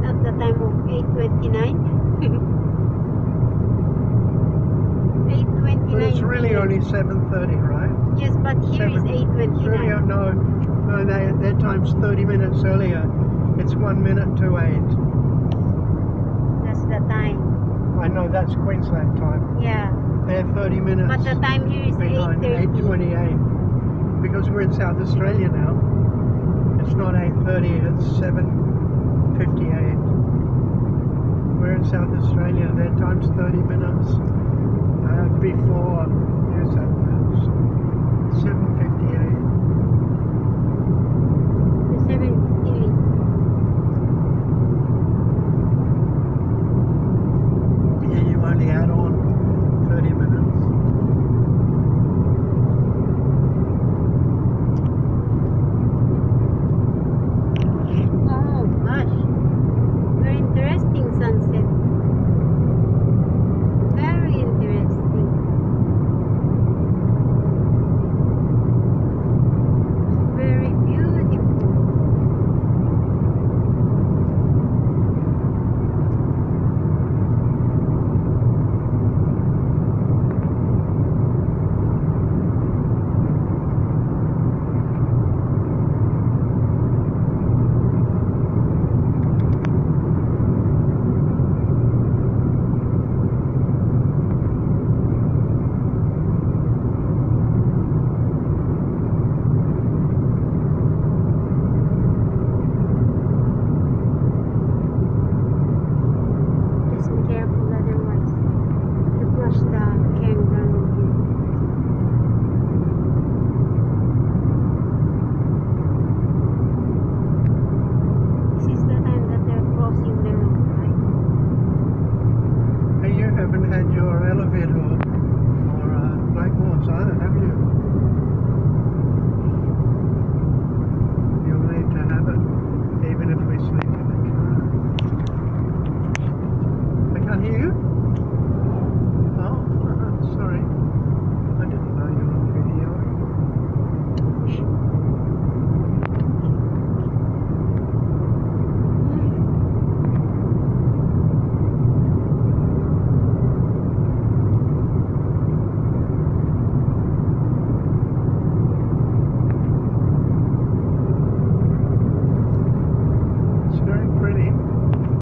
at the time of 8:29. 8:29. But it's really only 7:30, right? Yes, but here is 8:29. No, their time's 30 minutes earlier. It's 1 minute to 8. That's the time. I know that's Queensland time. Yeah. They're 30 minutes But the time here is behind 8:30. 8:28. Because we're in South Australia now. It's not 8:30, it's 7:58. We're in South Australia, their time's 30 minutes before New South Wales. 7:58.